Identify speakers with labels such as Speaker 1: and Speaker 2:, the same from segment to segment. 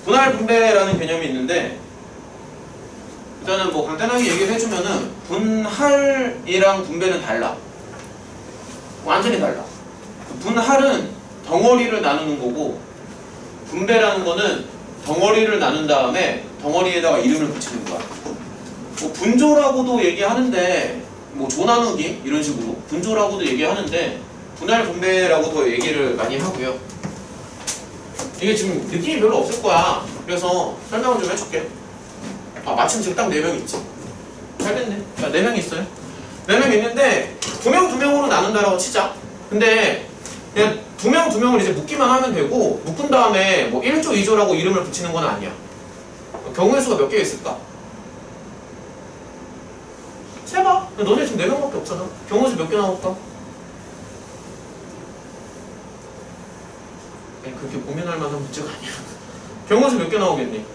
Speaker 1: 분할 분배라는 개념이 있는데, 일단은 뭐 간단하게 얘기를 해주면은 분할이랑 분배는 달라. 완전히 달라. 분할은 덩어리를 나누는 거고, 분배라는 거는 덩어리를 나눈 다음에 덩어리에다가 이름을 붙이는 거야. 뭐 분조라고도 얘기하는데, 뭐 조 나누기 이런 식으로 분조라고도 얘기하는데, 분할 분배라고 더 얘기를 많이 하고요. 이게 지금 느낌이 별로 없을 거야. 그래서 설명을 좀 해줄게. 마침 지금 딱 4명 있지. 잘 됐네. 자, 4명 있어요. 4명 있는데 2명 2명으로 나눈다라고 치자. 근데 그냥 2명 2명을 이제 묶기만 하면 되고, 묶은 다음에 뭐 1조 2조라고 이름을 붙이는 건 아니야. 경우의 수가 몇 개 있을까? 세봐. 너네 지금 4명밖에 없잖아. 경우의 수 몇 개 나올까? 그렇게 고민할 만한 문제가 아니야. 경우의 수 몇 개 나오겠니?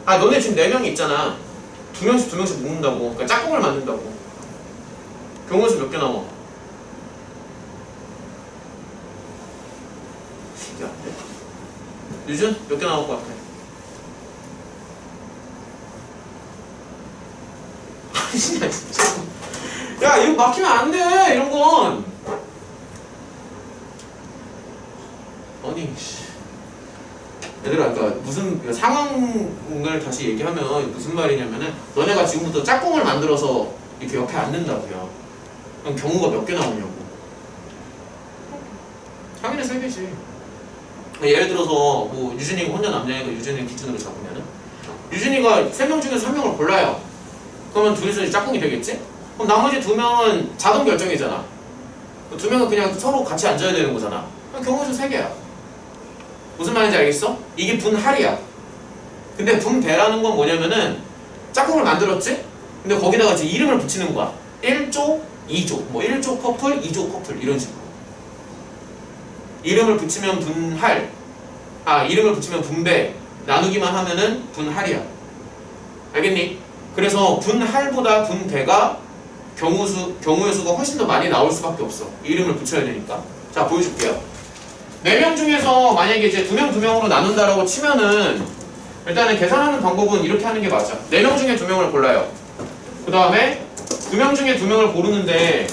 Speaker 1: 너네 지금 4명이 있잖아. 2명씩 묶는다고. 그러니까 짝꿍을 만든다고. 경우의 수 몇 개 나와? 신기한데? 유준? 몇 개 나올 것 같아? 아니야 진짜. 야 이거 막히면 안 돼. 이런 건. 아니 얘들아, 그러니까 무슨 상황을 다시 얘기하면 무슨 말이냐면은, 너네가 지금부터 짝꿍을 만들어서 이렇게 옆에 앉는다고요. 그럼 경우가 몇 개 나오냐고. 당연히 3개지. 예를 들어서 뭐 유준이가 혼자 남자니까 유준이를 기준으로 잡으면은, 유준이가 3명 중에서 1명을 골라요. 그러면 둘이서 이제 짝꿍이 되겠지? 그럼 나머지 2명은 자동 결정이잖아. 2명은 그냥 서로 같이 앉아야 되는 거잖아. 그럼 경우의 수 3개야. 무슨 말인지 알겠어? 이게 분할이야. 근데 분배라는 건 뭐냐면은, 짝꿍을 만들었지? 근데 거기다가 이제 이름을 붙이는 거야. 1조, 2조, 뭐 1조 커플, 2조 커플 이런 식으로. 이름을 붙이면 분할, 이름을 붙이면 분배, 나누기만 하면은 분할이야. 알겠니? 그래서 분할보다 분배가 경우의 수가 훨씬 더 많이 나올 수밖에 없어. 이름을 붙여야 되니까. 자, 보여줄게요. 4명 중에서 만약에 이제 2명 2명으로 나눈다라고 치면은, 일단은 계산하는 방법은 이렇게 하는 게 맞아. 4명 중에 2명을 골라요. 그 다음에 2명 중에 2명을 고르는데,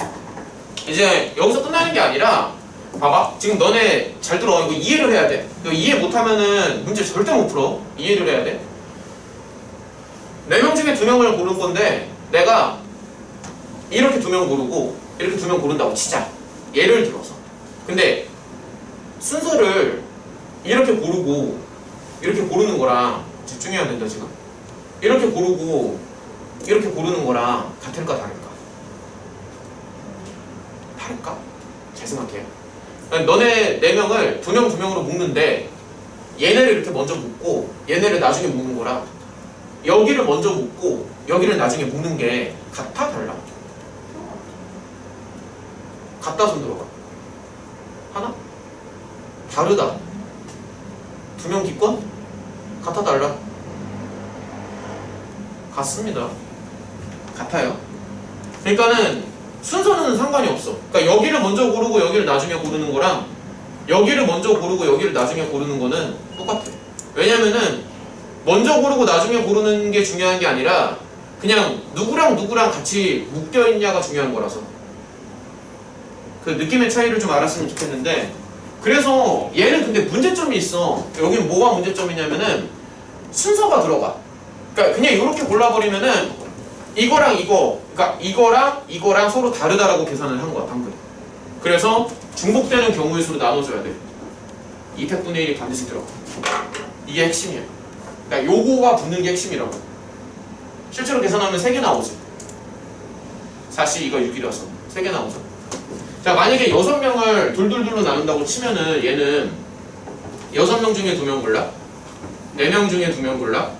Speaker 1: 이제 여기서 끝나는 게 아니라, 봐봐. 지금 너네 잘 들어. 이거 이해를 해야 돼. 이거 이해 못하면은 문제 절대 못 풀어. 이해를 해야 돼. 4명 중에 2명을 고른 건데, 내가 이렇게 2명 고르고 이렇게 2명 고른다고 치자. 예를 들어서. 근데 순서를 이렇게 고르고 이렇게 고르는 거랑, 집중해야 된다 지금. 이렇게 고르고 이렇게 고르는 거랑 같을까 다를까? 다를까? 잘 생각해. 너네 4명을 2명 2명으로 묶는데, 얘네를 이렇게 먼저 묶고 얘네를 나중에 묶는 거랑, 여기를 먼저 묶고 여기를 나중에 묶는 게 같아 달라? 같다 손 들어가. 하나? 다르다. 2명 기권? 같아 달라? 같습니다. 같아요. 그러니까는 순서는 상관이 없어. 그러니까 여기를 먼저 고르고 여기를 나중에 고르는 거랑, 여기를 먼저 고르고 여기를 나중에 고르는 거는 똑같아. 왜냐면은 먼저 고르고 나중에 고르는 게 중요한 게 아니라, 그냥 누구랑 같이 묶여 있냐가 중요한 거라서. 그 느낌의 차이를 좀 알았으면 좋겠는데, 그래서 얘는 근데 문제점이 있어. 여긴 뭐가 문제점이냐면은 순서가 들어가. 그러니까 그냥 이렇게 골라버리면은 이거랑 이거, 그러니까 이거랑 서로 다르다라고 계산을 한 거야 방금. 그래서 중복되는 경우의 수로 나눠줘야 돼. 200분의 1이 반드시 들어가. 이게 핵심이야. 그러니까 요거가 붙는 게 핵심이라고. 실제로 계산하면 3개 나오지. 4시 이거 6이라서 3개 나오죠. 자, 만약에 6명을 둘둘둘로 나눈다고 치면은, 얘는 6명 중에 2명 골라, 4명 중에 2명 골라,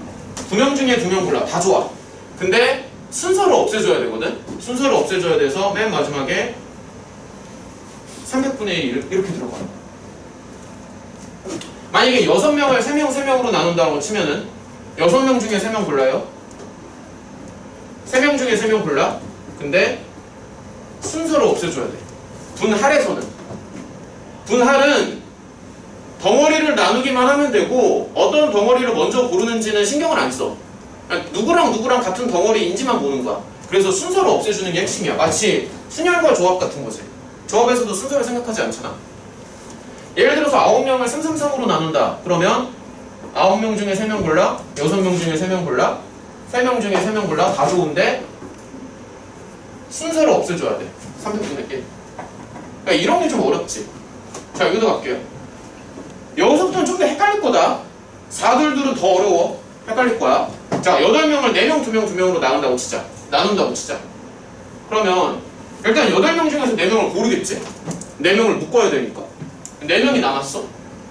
Speaker 1: 2명 중에 2명 골라. 다 좋아. 근데 순서를 없애줘야 되거든. 순서를 없애줘야 돼서 맨 마지막에 300분의 1 이렇게 들어가. 만약에 6명을 3명으로 나눈다고 치면은 6명 중에 3명 골라요. 3명 중에 3명 골라. 근데 순서를 없애줘야 돼. 분할에서는 분할은 덩어리를 나누기만 하면 되고 어떤 덩어리를 먼저 고르는지는 신경을 안 써. 그냥 누구랑 누구랑 같은 덩어리인지만 보는 거야. 그래서 순서를 없애주는 게 핵심이야. 마치 순열과 조합 같은 거지. 조합에서도 순서를 생각하지 않잖아. 예를 들어서 9명을 333으로 나눈다. 그러면 9명 중에 3명 골라, 6명 중에 3명 골라, 3명 중에 3명 골라. 다 좋은데 순서를 없애줘야 돼. 300분의 1. 그러니까 이런 게 좀 어렵지. 자, 여기도 갈게요. 여기서부터는 좀 더 헷갈릴 거다. 4둘둘은 더 어려워. 헷갈릴 거야. 자, 8명을 4명, 2명, 2명으로 나눈다고 치자. 나눈다고 치자. 그러면 일단 8명 중에서 4명을 고르겠지? 4명을 묶어야 되니까. 4명이 남았어.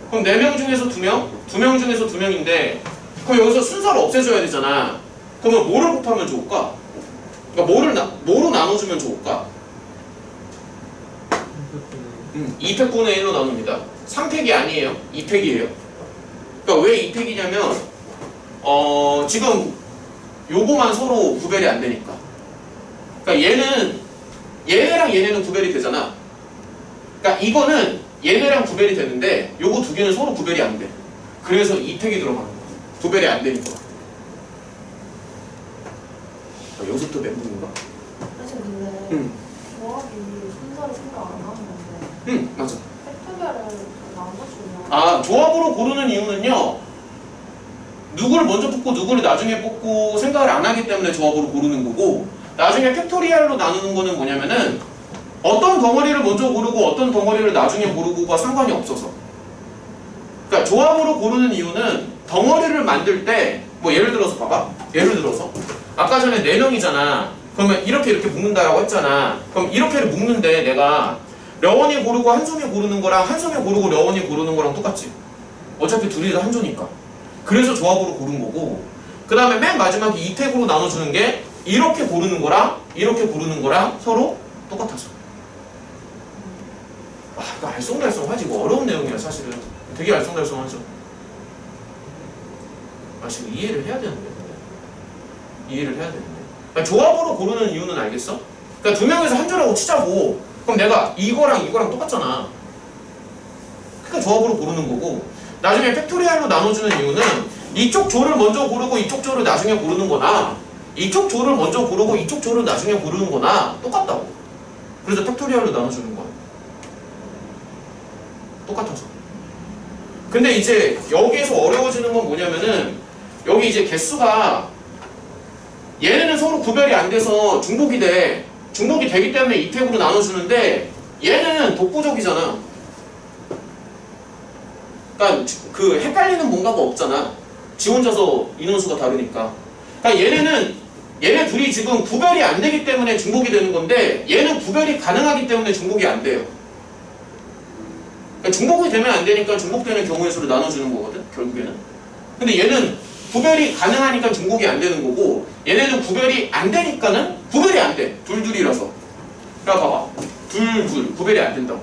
Speaker 1: 그럼 4명 중에서 2명, 2명 중에서 2명인데 그럼 여기서 순서를 없애줘야 되잖아. 그러면 뭐를 곱하면 좋을까? 그러니까 뭐로 나눠주면 좋을까? 2팩분의 1로 나눕니다. 3팩이 아니에요. 2팩이에요. 그러니까 왜 2팩이냐면 지금 요거만 서로 구별이 안 되니까. 그러니까 얘네랑 얘네는 구별이 되잖아. 그러니까 이거는 얘네랑 구별이 되는데 요거 두 개는 서로 구별이 안 돼. 그래서 2팩이 들어가는 거야. 구별이 안 되니까. 여기서부터 멘붕인가?
Speaker 2: 사실 근데 조합이 순서를 생각 안 하는 건데
Speaker 1: 맞아.
Speaker 2: 팩토리얼을 나눠주면
Speaker 1: 아, 조합으로 고르는 이유는요, 누구를 먼저 뽑고 누구를 나중에 뽑고 생각을 안 하기 때문에 조합으로 고르는 거고, 나중에 팩토리얼로 나누는 거는 뭐냐면은 어떤 덩어리를 먼저 고르고 어떤 덩어리를 나중에 고르고가 상관이 없어서. 그러니까 조합으로 고르는 이유는 덩어리를 만들 때 뭐 예를 들어서 봐봐. 예를 들어서 아까 전에 4명이잖아. 그러면 이렇게 묶는다라고 했잖아. 그럼 이렇게를 묶는데 내가 려원이 고르고 한솜이 고르는 거랑 한솜이 고르고 려원이 고르는 거랑 똑같지. 어차피 둘이 다 한조니까. 그래서 조합으로 고른 거고, 그 다음에 맨 마지막에 2팩으로 나눠주는 게 이렇게 고르는 거랑 이렇게 고르는 거랑 서로 똑같아서. 아, 이거 알쏭달쏭하지. 이거 어려운 내용이야 사실은. 되게 알쏭달쏭하죠. 아, 지금 이해를 해야 되는데. 이해를 해야 되는데. 그러니까 조합으로 고르는 이유는 알겠어? 그러니까 두 명에서 한 조라고 치자고. 그럼 내가 이거랑 이거랑 똑같잖아. 그러니까 조합으로 고르는 거고, 나중에 팩토리얼로 나눠주는 이유는 이쪽 조를 먼저 고르고 이쪽 조를 나중에 고르는 거나 이쪽 조를 먼저 고르고 이쪽 조를 나중에 고르는 거나 똑같다고. 그래서 팩토리얼로 나눠주는 거야. 똑같아서. 근데 이제 여기에서 어려워지는 건 뭐냐면은 여기 이제 개수가 얘네는 서로 구별이 안 돼서 중복이 돼. 중복이 되기 때문에 2팩으로 나눠주는데 얘는 독보적이잖아. 그러니까 그 헷갈리는 뭔가가 없잖아. 지 혼자서 인원수가 다르니까. 그러니까 얘네 둘이 지금 구별이 안 되기 때문에 중복이 되는 건데 얘는 구별이 가능하기 때문에 중복이 안 돼요. 그러니까 중복이 되면 안 되니까 중복되는 경우의 수를 나눠주는 거거든, 결국에는. 근데 얘는 구별이 가능하니까 중복이 안 되는 거고, 얘네는 구별이 안 되니까는 구별이 안 돼. 둘둘이라서. 그러니까 봐봐. 둘둘 구별이 안 된다고.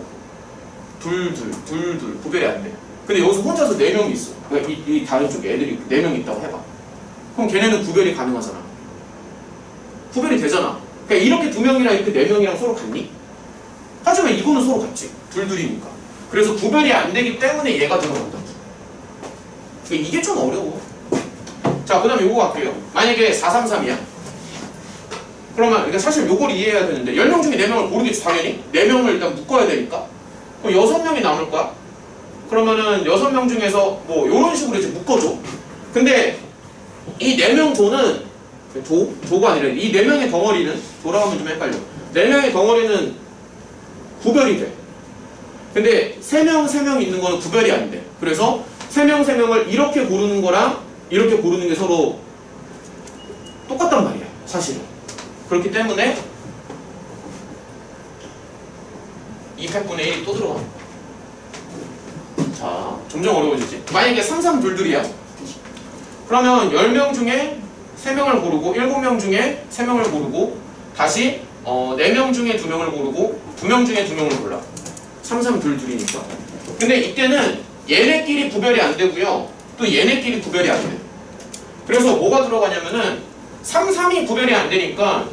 Speaker 1: 둘둘 구별이 안 돼. 근데 여기서 혼자서 4명이 있어. 그러니까 이 다른 쪽에 애들이 4명 있다고 해봐. 그럼 걔네는 구별이 가능하잖아. 구별이 되잖아. 그러니까 이렇게 2명이랑 이렇게 4명이랑 서로 같니? 하지만 이거는 서로 같지. 둘둘이니까. 그래서 구별이 안 되기 때문에 얘가 들어간다. 그러니까 이게 좀 어려워. 자, 그 다음에 요거 갈게요. 만약에 433이야. 그러면 그러니까 사실 요걸 이해해야 되는데 10명 중에 4명을 고르겠지, 당연히. 4명을 일단 묶어야 되니까. 그럼 6명이 남을 거야. 그러면은 6명 중에서 뭐 요런 식으로 이제 묶어줘. 근데 이 4명 조는 조가 아니라 이 4명의 덩어리는, 조라고 하면 좀 헷갈려. 4명의 덩어리는 구별이 돼. 근데 3명 있는 거는 구별이 안 돼. 그래서 3명을 이렇게 고르는 거랑 이렇게 고르는 게 서로 똑같단 말이야, 사실은. 그렇기 때문에 2팩분의 1이 또 들어가. 자, 점점 어려워지지. 만약에 33둘둘이야. 그러면 10명 중에 3명을 고르고 7명 중에 3명을 고르고 다시 4명 중에 2명을 고르고 2명 중에 2명을 골라. 33둘둘이니까. 근데 이때는 얘네끼리 구별이 안 되고요. 또 얘네끼리 구별이 안 돼. 그래서 뭐가 들어가냐면은 33이 구별이 안 되니까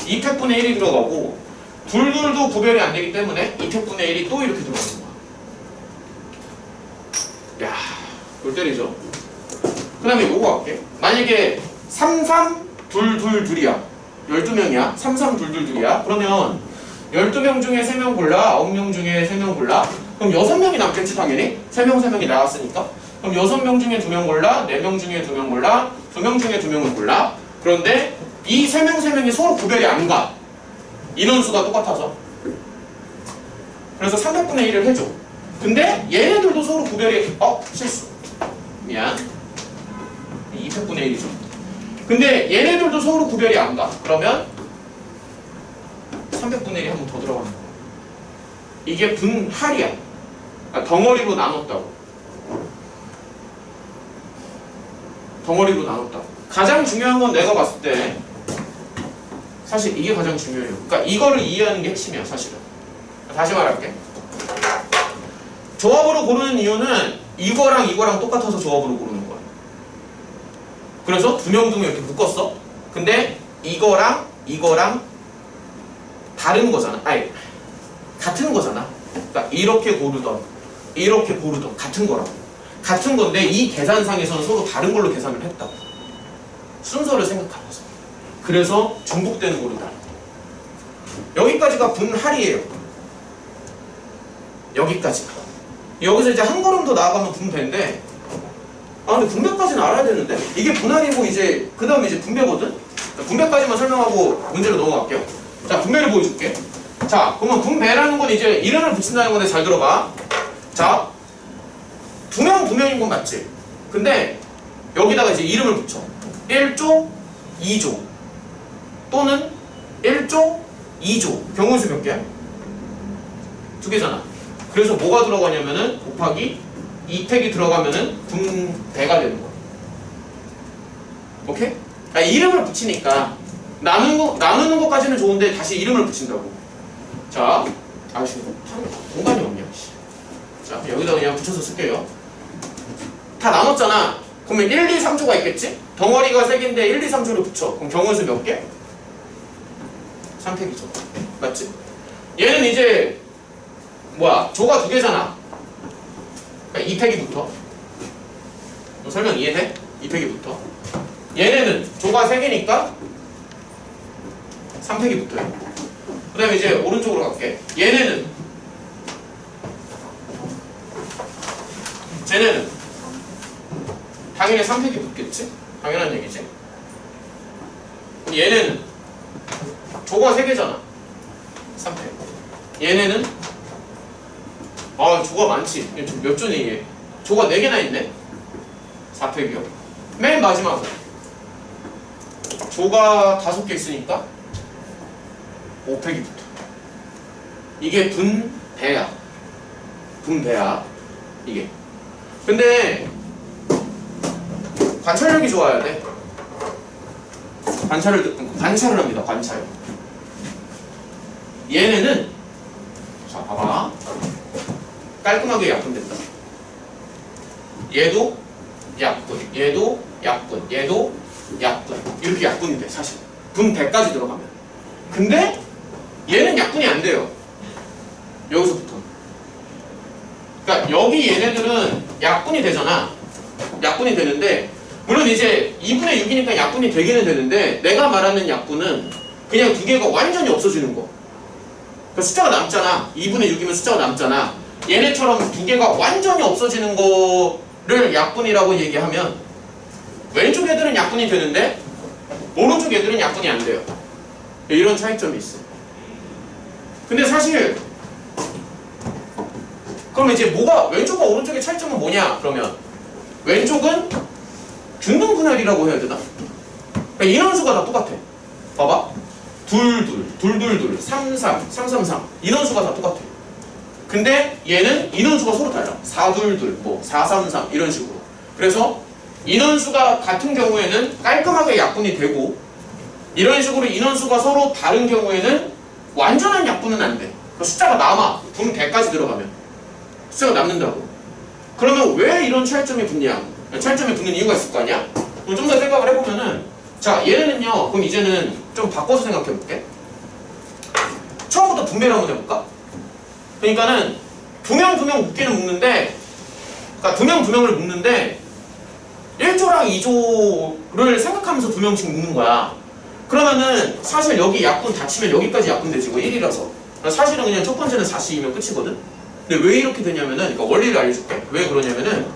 Speaker 1: 2팩분의 1이 들어가고 둘둘도 구별이 안 되기 때문에 2택분의 1이 또 이렇게 들어가는 거야. 야, 골 때리죠. 그 다음에 요거 할게. 만약에 3, 3, 2, 2, 2이야. 12명이야. 3, 3, 2, 2, 2이야. 그러면 12명 중에 3명 골라, 9명 중에 3명 골라. 그럼 6명이 남겠지 당연히. 3명, 3명이 나왔으니까. 그럼 6명 중에 2명 골라, 4명 중에 2명 골라, 2명 중에 2명을 골라. 그런데 이 3명, 3명이 서로 구별이 안 가. 인원수가 똑같아서. 그래서 300분의 1을 해줘. 근데 얘네들도 서로 구별이, 실수. 미안. 200분의 1이죠. 근데 얘네들도 서로 구별이 안 가. 그러면 300분의 1이 한 번 더 들어가는 거야. 이게 분할이야. 그러니까 덩어리로 나눴다고. 덩어리로 나눴다고. 가장 중요한 건 내가 봤을 때 사실 이게 가장 중요해요. 그러니까 이거를 이해하는 게 핵심이야 사실은. 다시 말할게. 조합으로 고르는 이유는 이거랑 이거랑 똑같아서 조합으로 고르는 거야. 그래서 2명 이렇게 묶었어. 근데 이거랑 이거랑 다른 거잖아. 아니 같은 거잖아. 그러니까 이렇게 고르던 같은 거라고. 같은 건데 이 계산상에서는 서로 다른 걸로 계산을 했다고. 순서를 생각하면서. 그래서 중복되는 고르다. 여기까지가 분할이에요. 여기까지가. 여기서 이제 한 걸음 더 나아가면 분배인데, 근데 분배까지는 알아야 되는데 이게 분할이고 이제 그 다음에 이제 분배거든. 자, 분배까지만 설명하고 문제로 넘어갈게요. 자, 분배를 보여줄게. 자, 그러면 분배라는 건 이제 이름을 붙인다는 건데 잘 들어봐. 자, 2명, 2명인 건 맞지? 근데 여기다가 이제 이름을 붙여. 1조, 2조 또는 1조, 2조. 경우수 몇 개야? 2개잖아. 그래서 뭐가 들어가냐면은 곱하기 2택이 들어가면은 분배가 되는 거야. 오케이? 이름을 붙이니까 나누는 것까지는 좋은데 다시 이름을 붙인다고. 자, 참 공간이 없냐. 자, 여기다 그냥 붙여서 쓸게요. 다 나눴잖아. 그러면 1, 2, 3조가 있겠지? 덩어리가 3개인데 1, 2, 3조를 붙여. 그럼 경우수 몇 개? 3택이죠. 맞지? 얘는 이제 조가 2개잖아. 그러니까 2팩이 붙어. 너 설명 이해돼? 2팩이 붙어. 얘네는 조가 3개니까 3팩이 붙어요. 그 다음에 이제 오른쪽으로 갈게. 얘네는 쟤네는 당연히 3팩이 붙겠지? 당연한 얘기지? 얘네는 조가 3개잖아. 3팩. 얘네는 조가 많지. 몇 조네 이게. 조가 4개나 있네. 4팩이요. 맨 마지막으로 조가 5개 있으니까 5팩이 붙어. 이게 분배야. 분배야. 이게. 근데 관찰력이 좋아야 돼. 관찰을 합니다. 관찰. 얘네는 자 봐봐. 깔끔하게 약분된다. 얘도 약분, 얘도 약분, 얘도 약분. 이렇게 약분이 돼 사실. 분배까지 들어가면. 근데 얘는 약분이 안 돼요. 여기서부터. 그러니까 여기 얘네들은 약분이 되잖아. 약분이 되는데 물론 이제 2분의 6이니까 약분이 되기는 되는데 내가 말하는 약분은 그냥 2개가 완전히 없어지는 거. 그러니까 숫자가 남잖아. 2분의 6이면 숫자가 남잖아. 얘네처럼 2개가 완전히 없어지는 거를 약분이라고 얘기하면 왼쪽 애들은 약분이 되는데 오른쪽 애들은 약분이 안 돼요. 이런 차이점이 있어. 근데 사실 그럼 이제 왼쪽과 오른쪽의 차이점은 뭐냐? 그러면 왼쪽은 균등 분할이라고 해야 되나? 그러니까 인원수가 다 똑같아. 봐봐. 2, 2, 3, 3, 3, 3, 3 인원수가 다 똑같아. 근데 얘는 인원수가 서로 달라. 4, 2, 2, 4, 3, 3 이런 식으로. 그래서 인원수가 같은 경우에는 깔끔하게 약분이 되고 이런 식으로 인원수가 서로 다른 경우에는 완전한 약분은 안 돼. 그 숫자가 남아. 분배까지 들어가면 숫자가 남는다고. 그러면 왜 이런 차이점이 붙냐? 차이점이 붙는 이유가 있을 거 아니야? 그럼 좀 더 생각을 해보면은 자 얘네는요. 그럼 이제는 좀 바꿔서 생각해볼게. 처음부터 분배를 한번 해볼까? 그러니까는 두 명 묶기는 묶는데, 그러니까 두 명을 묶는데 1조랑 2조를 생각하면서 두 명씩 묶는 거야. 그러면은 사실 여기 약분 닫히면 여기까지 약분 되지, 이거 1이라서. 사실은 그냥 첫 번째는 4C이면 끝이거든? 근데 왜 이렇게 되냐면은, 그러니까 원리를 알려줄게. 왜 그러냐면은,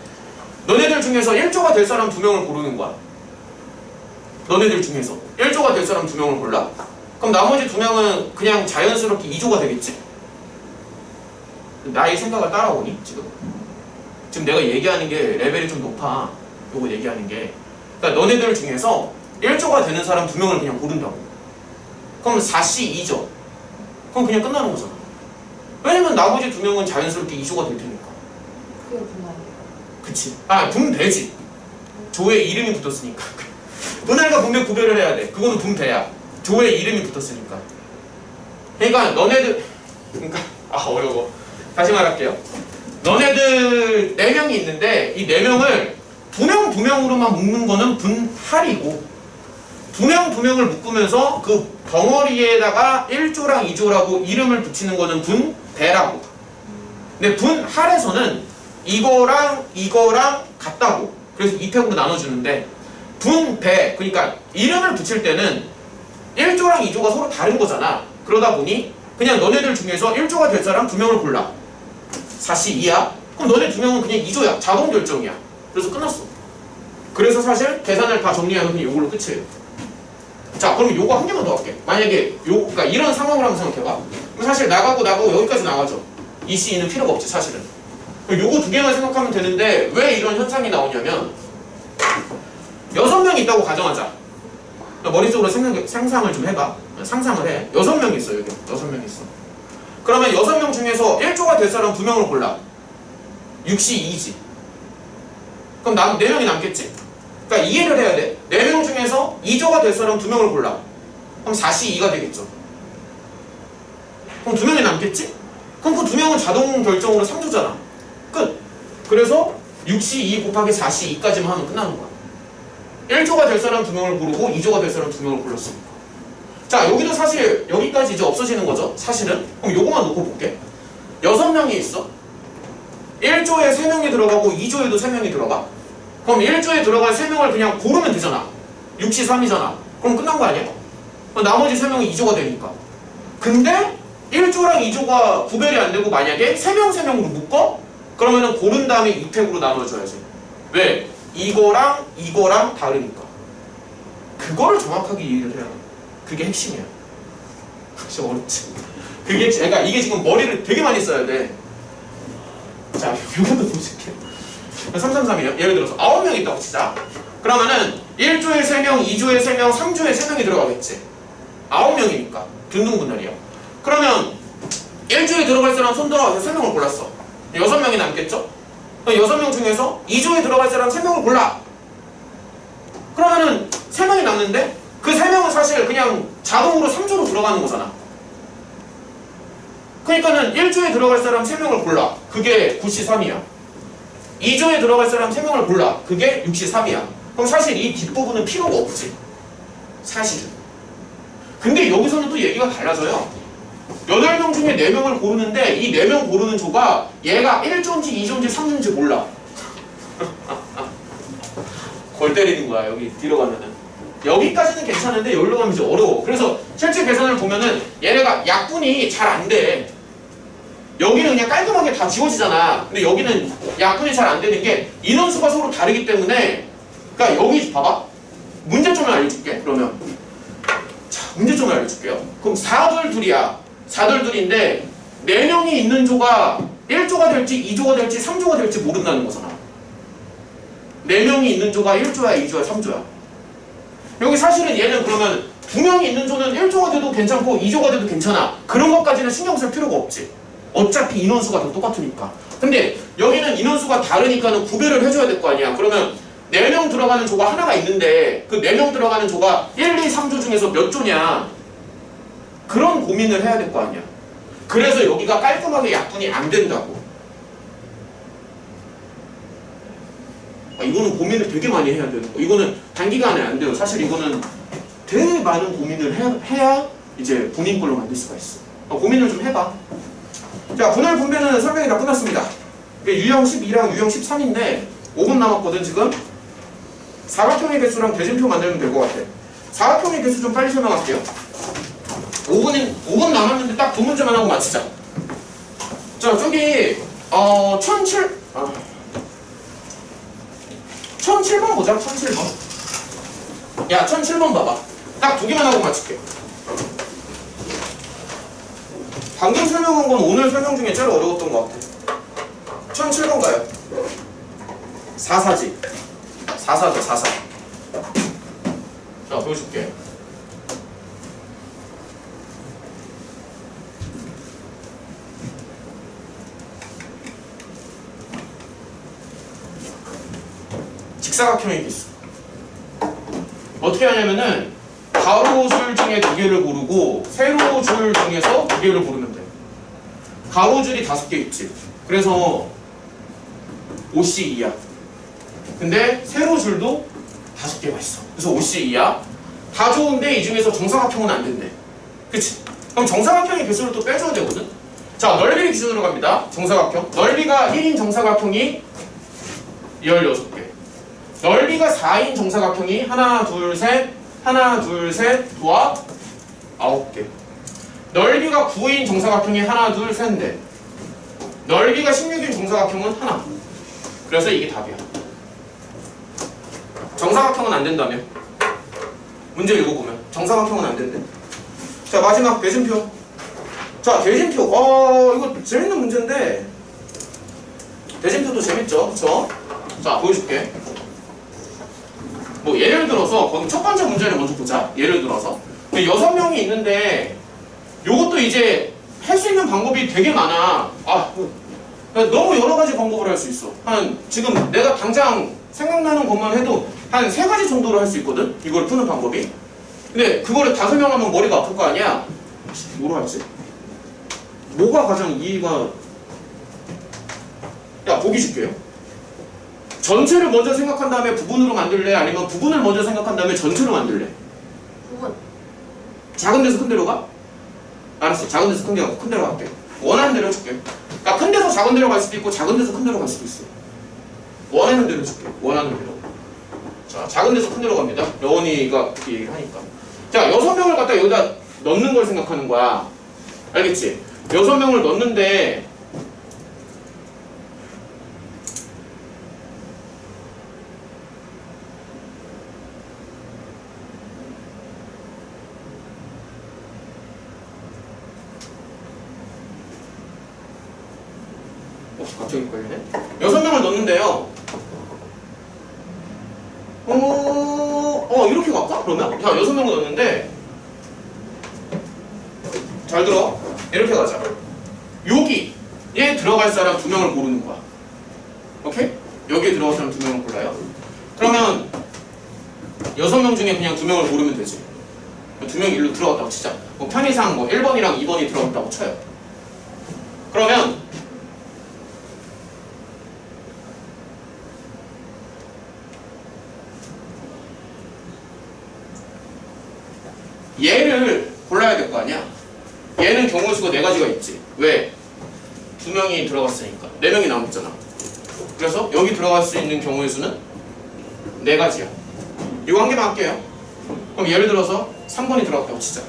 Speaker 1: 너네들 중에서 1조가 될 사람 두 명을 고르는 거야. 너네들 중에서 1조가 될 사람 두 명을 골라. 그럼 나머지 두 명은 그냥 자연스럽게 2조가 되겠지? 나의 생각을 따라오니? 지금 내가 얘기하는 게 레벨이 좀 높아. 요거 얘기하는 게. 그러니까 너네들 중에서 1조가 되는 사람 두 명을 그냥 고른다고. 그럼 4C 2조. 그럼 그냥 끝나는 거잖아. 왜냐면 나머지 두 명은 자연스럽게 2조가 될 테니까.
Speaker 2: 그게 분할이에요.
Speaker 1: 그치. 아, 분배지. 조에 이름이 붙었으니까. 분할과 분배 구별을 해야 돼. 그거는 분배야. 조에 이름이 붙었으니까. 그러니까 너네들, 그러니까 어려워. 다시 말할게요. 너네들 4명이 있는데 이 4명을 두 명으로만 묶는 거는 분할이고, 두 명을 묶으면서 그 덩어리에다가 1조랑 2조라고 이름을 붙이는 거는 분배라고. 근데 분할에서는 이거랑 같다고. 그래서 2팩으로 나눠주는데, 분배, 그러니까 이름을 붙일 때는 1조랑 2조가 서로 다른 거잖아. 그러다 보니 그냥 너네들 중에서 1조가 될 사람 두 명을 골라. 4C 2야? 그럼 너네 두 명은 그냥 2조야. 자동 결정이야. 그래서 끝났어. 그래서 사실 계산을 다 정리하면 이걸로 끝이에요. 자, 그럼 요거 한 개만 더 할게. 만약에 그러니까 이런 상황을 한번 생각해봐. 그럼 사실 나가고 여기까지 나가죠. 이 C는 필요가 없지, 사실은. 그럼 요거 두 개만 생각하면 되는데 왜 이런 현상이 나오냐면, 6명 있다고 가정하자. 머릿속으로 상상을 좀 해봐. 상상을 해. 6명 있어, 여기. 6명 있어. 그러면 6명 중에서 1조가 될 사람 2명을 골라. 6C 2지. 그럼 4명이 남겠지? 그러니까 이해를 해야 돼. 4명 중에서 2조가 될 사람 2명을 골라. 그럼 4C 2가 되겠죠. 그럼 2명이 남겠지? 그럼 그 2명은 자동 결정으로 3조잖아. 끝. 그래서 6C 2 곱하기 4C 2까지만 하면 끝나는 거야. 1조가 될 사람 2명을 고르고 2조가 될 사람 2명을 골랐으니까. 자, 여기도 사실 여기까지 이제 없어지는 거죠, 사실은. 그럼 요거만 놓고 볼게. 6명이 있어. 1조에 3명이 들어가고 2조에도 3명이 들어가. 그럼 1조에 들어갈 3명을 그냥 고르면 되잖아. 6C 3이잖아. 그럼 끝난 거 아니야? 그럼 나머지 3명이 2조가 되니까. 근데 1조랑 2조가 구별이 안 되고 만약에 3명으로 묶어? 그러면은 고른 다음에 2팩으로 나눠줘야지. 왜? 이거랑 다르니까. 그거를 정확하게 이해를 해야 돼. 그게 핵심이야. 진짜 어렵지. 그러니까 이게 지금 머리를 되게 많이 써야 돼. 자, 이것도 보실게. 333이에요. 예를 들어서 9명 있다고 치자. 그러면은 1조에 3명, 2조에 3명, 3조에 3명이 들어가겠지. 9명이니까. 균등분할이야. 그러면 1조에 들어갈 사람 손 들어가서 3명을 골랐어. 6명이 남겠죠? 6명 중에서 2조에 들어갈 사람 3명을 골라. 그러면은 3명이 남는데 그 3명은 사실 그냥 자동으로 3조로 들어가는 거잖아. 그러니까는 1조에 들어갈 사람 3명을 골라. 그게 9C 3이야. 2조에 들어갈 사람 3명을 골라. 그게 6C 3이야. 그럼 사실 이 뒷부분은 필요가 없지. 사실은. 근데 여기서는 또 얘기가 달라져요. 8명 중에 4명을 고르는데 이 4명 고르는 조가 얘가 1조인지 2조인지 3조인지 몰라. 골 때리는 거야, 여기 뒤로 가면은. 여기까지는 괜찮은데 여기로 가면 이제 어려워. 그래서 실제 계산을 보면은 얘네가 약분이 잘 안 돼. 여기는 그냥 깔끔하게 다 지워지잖아. 근데 여기는 약분이 잘 안 되는 게 인원수가 서로 다르기 때문에. 그러니까 여기 봐봐. 문제점을 알려줄게. 그러면 자, 문제점을 알려줄게요. 그럼 4둘둘이야. 4둘둘인데 4명이 있는 조가 1조가 될지 2조가 될지 3조가 될지 모른다는 거잖아. 4명이 있는 조가 1조야, 2조야, 3조야. 여기 사실은 얘는 그러면 2명이 있는 조는 1조가 돼도 괜찮고 2조가 돼도 괜찮아. 그런 것까지는 신경 쓸 필요가 없지. 어차피 인원수가 다 똑같으니까. 근데 여기는 인원수가 다르니까는 구별을 해줘야 될 거 아니야. 그러면 4명 들어가는 조가 하나가 있는데 그 4명 들어가는 조가 1, 2, 3조 중에서 몇 조냐. 그런 고민을 해야 될 거 아니야. 그래서 여기가 깔끔하게 약분이 안 된다고. 이거는 고민을 되게 많이 해야 되는 거. 이거는 단기간에 안 돼요. 사실 이거는 되게 많은 고민을 해야 이제 본인 걸로 만들 수가 있어. 고민을 좀 해봐. 자, 분할 분배는 설명이 다 끝났습니다. 유형 12랑 유형 13인데 5분 남았거든 지금. 사각형의 개수랑 대진표 만들면 될 것 같아. 사각형의 개수 좀 빨리 설명할게요. 5분 남았는데 딱 두 문제만 하고 마치자. 자, 저기 1007번 보자. 1007번. 야, 1007번 봐봐. 딱 두 개만 하고 마칠게. 방금 설명한 건 오늘 설명 중에 제일 어려웠던 것 같아. 1007번 가요. 44지. 44죠, 44. 자, 보여줄게. 직사각형의 개수. 어떻게 하냐면은 가로줄 중에 두 개를 고르고 세로줄 중에서 두 개를 고르면 돼. 가로줄이 5개 있지. 그래서 5C2야. 근데 세로줄도 5개가 있어. 그래서 5C2야. 다 좋은데 이 중에서 정사각형은 안 된대. 그치? 그럼 정사각형의 개수를 또 빼줘야 되거든. 자, 넓이를 기준으로 갑니다. 정사각형. 넓이가 1인 정사각형이 16개. 넓이가 4인 정사각형이 하나, 둘, 셋, 도합 9개. 넓이가 9인 정사각형이 하나, 둘, 셋, 넷. 넓이가 16인 정사각형은 하나. 그래서 이게 답이야. 정사각형은 안 된다며. 문제 읽어보면 정사각형은 안 된대. 자, 마지막 대진표. 자, 대진표. 이거 재밌는 문제인데 대진표도 재밌죠, 그쵸? 자, 보여줄게. 뭐 예를 들어서 거기 첫 번째 문제를 먼저 보자. 예를 들어서 6명이 있는데 요것도 이제 할 수 있는 방법이 되게 많아. 너무 여러 가지 방법을 할 수 있어. 지금 내가 당장 생각나는 것만 해도 한 3가지 정도로 할 수 있거든? 이걸 푸는 방법이. 근데 그거를 다 설명하면 머리가 아플 거 아니야? 뭐로 할지? 뭐가 가장 이해가... 야, 보기 줄게요. 전체를 먼저 생각한 다음에 부분으로 만들래? 아니면 부분을 먼저 생각한 다음에 전체로 만들래?
Speaker 2: 부분.
Speaker 1: 작은 데서 큰 데로 가? 알았어. 작은 데서 큰 데로 갈게. 원하는 대로 해줄게. 그러니까 큰 데서 작은 데로 갈 수도 있고 작은 데서 큰 데로 갈 수도 있어. 원하는 대로 해줄게. 원하는 대로. 자, 작은 데서 큰 데로 갑니다. 여원이가 그렇게 얘기를 하니까. 자, 6명을 갖다 여기다 넣는 걸 생각하는 거야. 알겠지? 6명을 넣는데 갑자기 걸리네? 6명을 넣는데요. 이렇게 갈까? 그러면? 자, 6명을 넣는데 잘 들어. 이렇게 가자. 여기에 들어갈 사람 2명을 고르는 거야. 오케이? 여기에 들어갈 사람 2명을 골라요. 그러면 6명 중에 그냥 2명을 고르면 되지. 2명이 일로 들어갔다고 치자. 뭐 편의상 1번이랑 2번이 들어갔다고 쳐요. 그러면 얘를 골라야 될 거 아니야? 얘는 경우의 수가 4가지가 있지. 왜? 2명이 들어갔으니까 4명이 남았잖아. 그래서 여기 들어갈 수 있는 경우의 수는 4가지야. 이거 한 개만 할게요. 그럼 예를 들어서 3번이 들어갔다고 치자.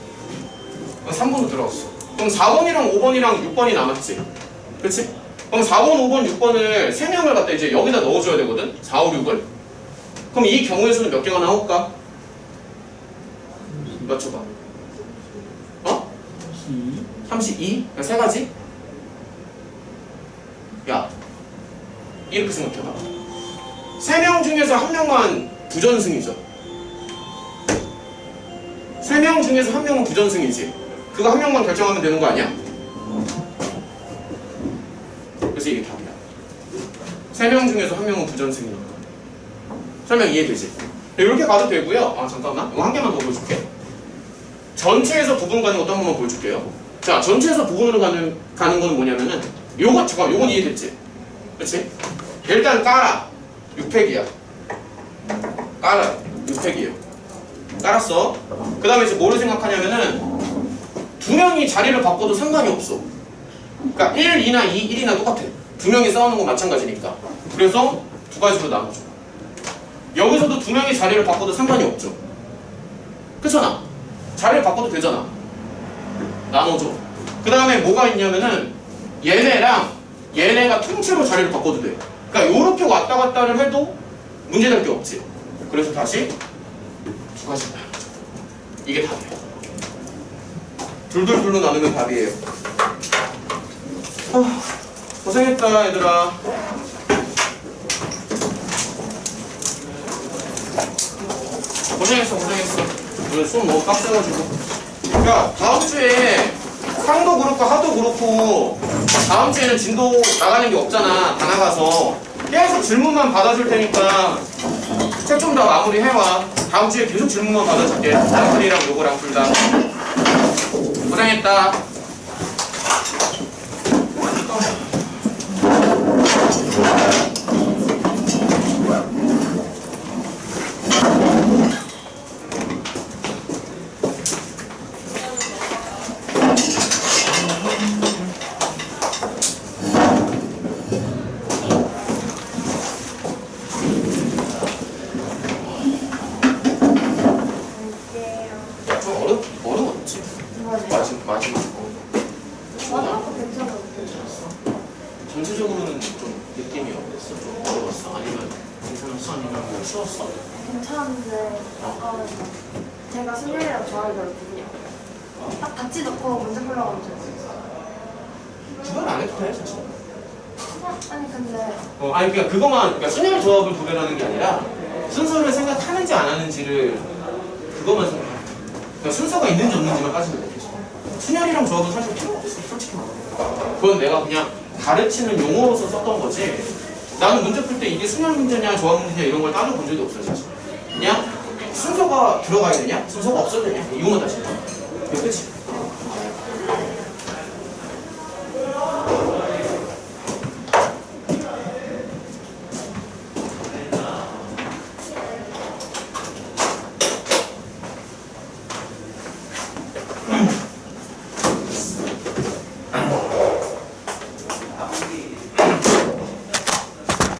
Speaker 1: 3번도 들어갔어. 그럼 4번이랑 5번이랑 6번이 남았지. 그렇지? 그럼 4번, 5번, 6번을 3명을 갖다 이제 여기다 넣어줘야 되거든. 4, 5, 6을. 그럼 이 경우의 수는 몇 개가 나올까? 맞춰봐. 32? 그러니까 3가지? 야, 이렇게 생각해봐. 3명 중에서 1명만 부전승이죠. 3명 중에서 1명은 부전승이지. 그거 1명만 결정하면 되는 거 아니야? 그래서 이게 답이야. 3명 중에서 1명은 부전승이니까. 설명 이해되지? 이렇게 가도 되고요. 잠깐만. 이거 한 개만 더 보여줄게. 전체에서 부분 가는 것도 한 번만 보여줄게요. 자, 전체에서 부분으로 가는 거는 뭐냐면은 요건 이해됐지? 그렇지? 일단 깔아. 6팩이야. 깔아. 6팩이에요. 깔았어. 그 다음에 이제 뭐를 생각하냐면은 두 명이 자리를 바꿔도 상관이 없어. 그러니까 1, 2나 2, 1이나 똑같아. 두 명이 싸우는 건 마찬가지니까. 그래서 두 가지로 나눠줘. 여기서도 두 명이 자리를 바꿔도 상관이 없죠. 그렇잖아. 자리를 바꿔도 되잖아. 나눠줘. 그 다음에 뭐가 있냐면은 얘네랑 얘네가 통째로 자리를 바꿔도 돼. 그러니까 요렇게 왔다 갔다를 해도 문제될 게 없지. 그래서 다시 두 가지다. 이게 답이야. 둘둘둘로 나누면 답이에요. 고생했다 얘들아. 고생했어. 오늘 수업 너무 빡세가지고. 그러니까 다음 주에 상도 그렇고 하도 그렇고 다음 주에는 진도 나가는 게 없잖아. 다 나가서 계속 질문만 받아줄 테니까 책 좀 더 마무리 해와. 다음 주에 계속 질문만 받아줄게. 양풀이랑 요거랑 둘 다. 고생했다. 좀 어려웠지? 마지막 거.
Speaker 2: 마지막 거 괜찮았어.
Speaker 1: 전체적으로는 좀 느낌이 어땠어? 좀 어려웠어? 아니면 괜찮았어? 아니면 뭐 쉬웠어?
Speaker 2: 괜찮은데 약간 제가 승률이랑 좋아하는 거거든요. 딱 같이 넣고 문제 풀려고 하면
Speaker 1: 구별 안 해도 돼, 사실.
Speaker 2: 아니 근데
Speaker 1: 아니 그러니까 그것만 그러니까 순열 조합을 구별하는 게 아니라 순서를 생각하는지 안 하는지를 그것만 생각해. 그러니까 순서가 있는지 없는지만 따지면 되겠어. 순열이랑 조합은 사실 필요가 없어, 솔직히 말하면. 그건 내가 그냥 가르치는 용어로서 썼던 거지. 나는 문제 풀 때 이게 순열 문제냐 조합 문제냐 이런 걸 따져본 적이 없어요, 사실. 그냥 순서가 들어가야 되냐, 순서가 없어야 되냐 이거만 따지는 거야. 끝이.